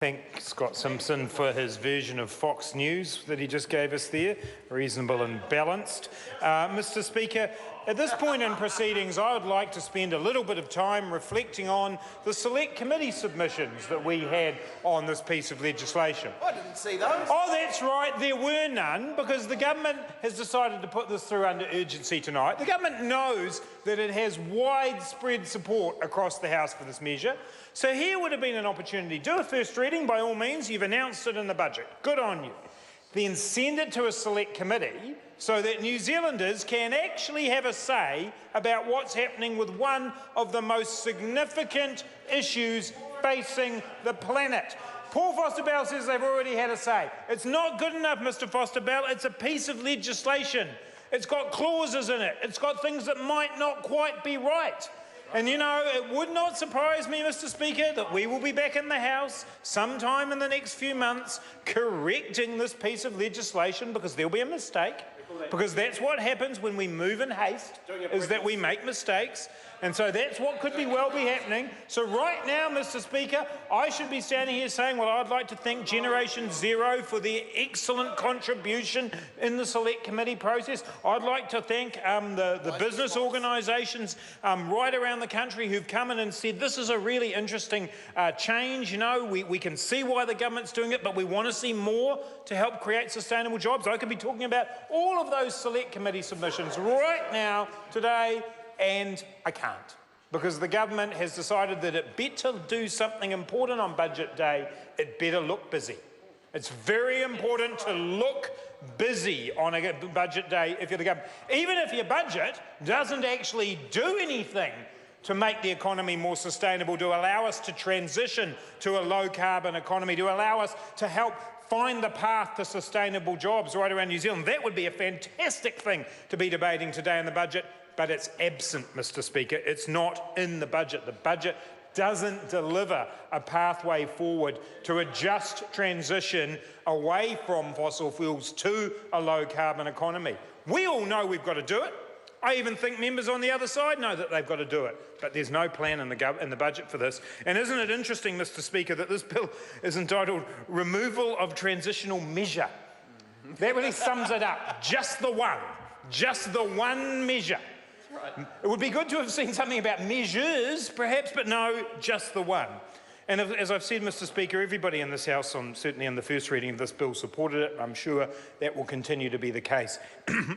Thank Scott Simpson for his version of Fox News that he just gave us there, reasonable and balanced. Mr Speaker, at this point in proceedings, I would like to spend a little bit of time reflecting on the select committee submissions that we had on this piece of legislation. I didn't see those. Oh, that's right, there were none, because the government has decided to put this through under urgency tonight. The government knows that it has widespread support across the House for this measure. So here would have been an opportunity. Do a first reading, by all means. You've announced it in the budget. Good on you. Then send it to a select committee so that New Zealanders can actually have a say about what's happening with one of the most significant issues facing the planet. Paul Foster-Bell says they've already had a say. It's not good enough, Mr Foster-Bell. It's a piece of legislation. It's got clauses in it. It's got things that might not quite be right. And you know, it would not surprise me, Mr Speaker, that we will be back in the House sometime in the next few months correcting this piece of legislation because there'll be a mistake. Because that's what happens when we move in haste, is that we make mistakes. And so that's what could well be happening. So right now, Mr Speaker, I should be standing here saying, well, I'd like to thank Generation Zero for their excellent contribution in the select committee process. I'd like to thank the business organisations right around the country who've come in and said, this is a really interesting change. You know, we can see why the government's doing it, but we want to see more to help create sustainable jobs. I could be talking about all of those select committee submissions right now, today, and I can't, because the government has decided that it better do something important on budget day. It better look busy. It's very important to look busy on a budget day if you're the government. Even if your budget doesn't actually do anything to make the economy more sustainable, to allow us to transition to a low-carbon economy, to allow us to help find the path to sustainable jobs right around New Zealand. That would be a fantastic thing to be debating today in the budget. But it's absent, Mr Speaker. It's not in the budget. The budget doesn't deliver a pathway forward to a just transition away from fossil fuels to a low-carbon economy. We all know we've got to do it. I even think members on the other side know that they've got to do it. But there's no plan in the budget for this. And isn't it interesting, Mr Speaker, that this bill is entitled Removal of Transitional Measure? That really sums it up. Just the one measure. Right. It would be good to have seen something about measures, perhaps, but no, just the one. And as I've said, Mr Speaker, everybody in this House, certainly in the first reading of this bill, supported it. I'm sure that will continue to be the case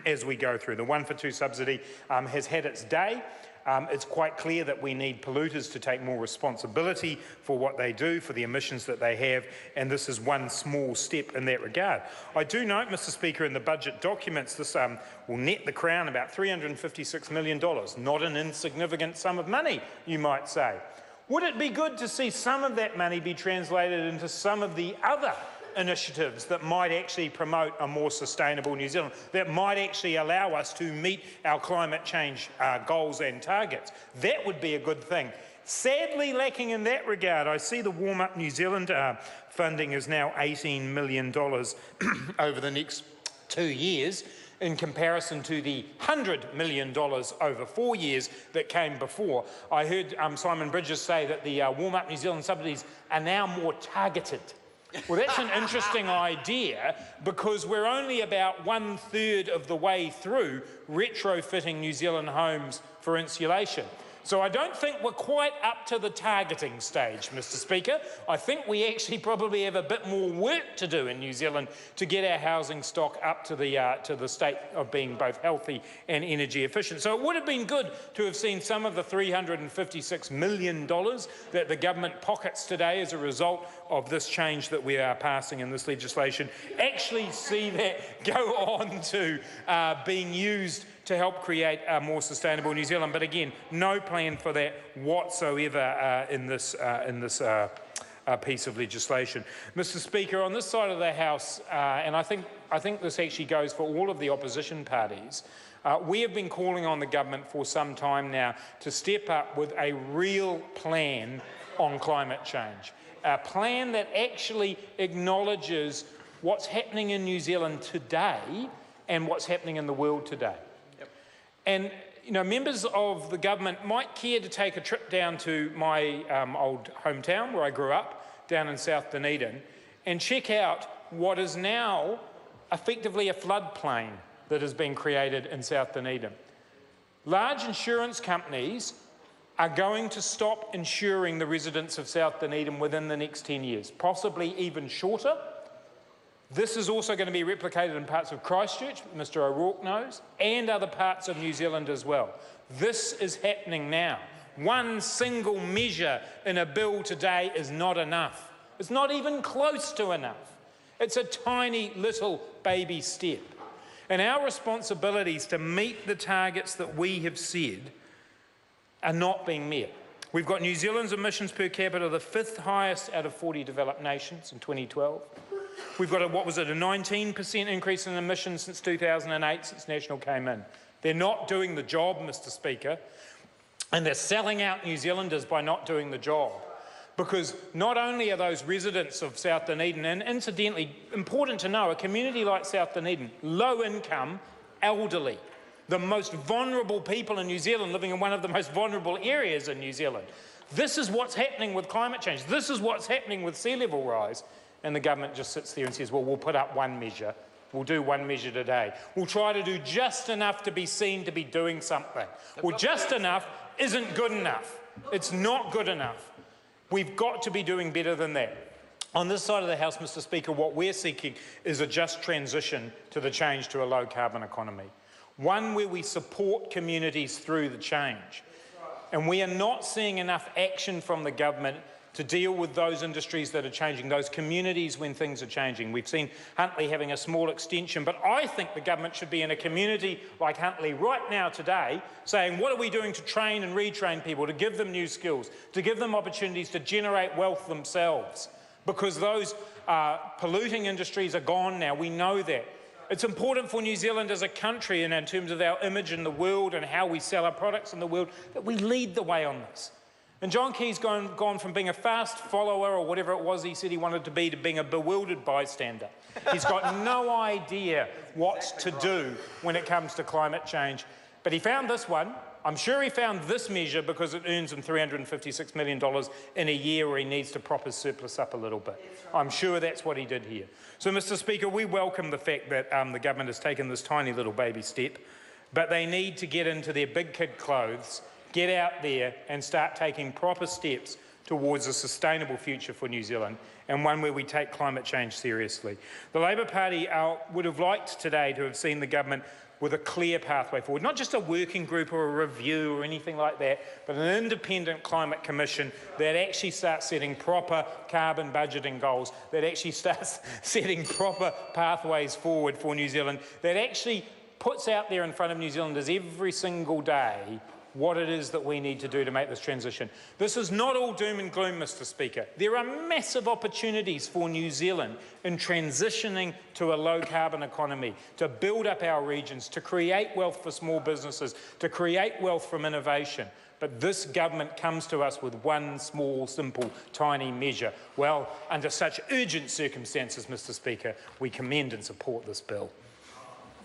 as we go through. The 1-for-2 subsidy has had its day. It's quite clear that we need polluters to take more responsibility for what they do, for the emissions that they have, and this is one small step in that regard. I do note, Mr Speaker, in the budget documents, this will net the Crown about $356 million, not an insignificant sum of money, you might say. Would it be good to see some of that money be translated into some of the other initiatives that might actually promote a more sustainable New Zealand, that might actually allow us to meet our climate change goals and targets? That would be a good thing. Sadly lacking in that regard, I see the Warm Up New Zealand funding is now $18 million over the next 2 years, in comparison to the $100 million over 4 years that came before. I heard Simon Bridges say that the Warm Up New Zealand subsidies are now more targeted. Well, that's an interesting idea, because we're only about 1/3 of the way through retrofitting New Zealand homes for insulation. So I don't think we're quite up to the targeting stage, Mr Speaker. I think we actually probably have a bit more work to do in New Zealand to get our housing stock up to the state of being both healthy and energy efficient. So it would have been good to have seen some of the $356 million that the government pockets today as a result of this change that we are passing in this legislation, actually see that go on to being used to help create a more sustainable New Zealand. But again, no plan for that whatsoever in this piece of legislation. Mr Speaker, on this side of the House, and I think this actually goes for all of the opposition parties, we have been calling on the government for some time now to step up with a real plan on climate change. A plan that actually acknowledges what's happening in New Zealand today and what's happening in the world today. And you know, members of the government might care to take a trip down to my old hometown where I grew up, down in South Dunedin and check out what is now effectively a floodplain that has been created in South Dunedin. Large insurance companies are going to stop insuring the residents of South Dunedin within the next 10 years, possibly even shorter. This is also going to be replicated in parts of Christchurch, Mr O'Rourke knows, and other parts of New Zealand as well. This is happening now. One single measure in a bill today is not enough. It's not even close to enough. It's a tiny little baby step. And our responsibilities to meet the targets that we have said are not being met. We've got New Zealand's emissions per capita the 5th highest out of 40 developed nations in 2012. We've got a 19% increase in emissions since 2008, since National came in. They're not doing the job, Mr Speaker, and they're selling out New Zealanders by not doing the job. Because not only are those residents of South Dunedin, and incidentally, important to know, a community like South Dunedin, low income, elderly, the most vulnerable people in New Zealand living in one of the most vulnerable areas in New Zealand. This is what's happening with climate change. This is what's happening with sea level rise. And the government just sits there and says, well, we'll put up one measure. We'll do one measure today. We'll try to do just enough to be seen to be doing something. Well, just enough isn't good enough. It's not good enough. We've got to be doing better than that. On this side of the House, Mr Speaker, what we're seeking is a just transition to the change to a low-carbon economy, one where we support communities through the change. And we are not seeing enough action from the government to deal with those industries that are changing, those communities when things are changing. We've seen Huntly having a small extension, but I think the government should be in a community like Huntly right now today saying, what are we doing to train and retrain people, to give them new skills, to give them opportunities to generate wealth themselves? Because those polluting industries are gone now, we know that. It's important for New Zealand as a country and in terms of our image in the world and how we sell our products in the world, that we lead the way on this. And John Key's gone from being a fast follower or whatever it was he said he wanted to being a bewildered bystander. He's got no idea what to do when it comes to climate change. But he found this one. I'm sure he found this measure because it earns him $356 million in a year where he needs to prop his surplus up a little bit. I'm sure that's what he did here. So, Mr Speaker, we welcome the fact that the government has taken this tiny little baby step, but they need to get into their big kid clothes, get out there and start taking proper steps towards a sustainable future for New Zealand and one where we take climate change seriously. The Labour Party would have liked today to have seen the government with a clear pathway forward, not just a working group or a review or anything like that, but an independent climate commission that actually starts setting proper carbon budgeting goals, that actually starts setting proper pathways forward for New Zealand, that actually puts out there in front of New Zealanders every single day what it is that we need to do to make this transition. This is not all doom and gloom, Mr Speaker. There are massive opportunities for New Zealand in transitioning to a low-carbon economy, to build up our regions, to create wealth for small businesses, to create wealth from innovation. But this government comes to us with one small, simple, tiny measure. Well, under such urgent circumstances, Mr Speaker, we commend and support this bill.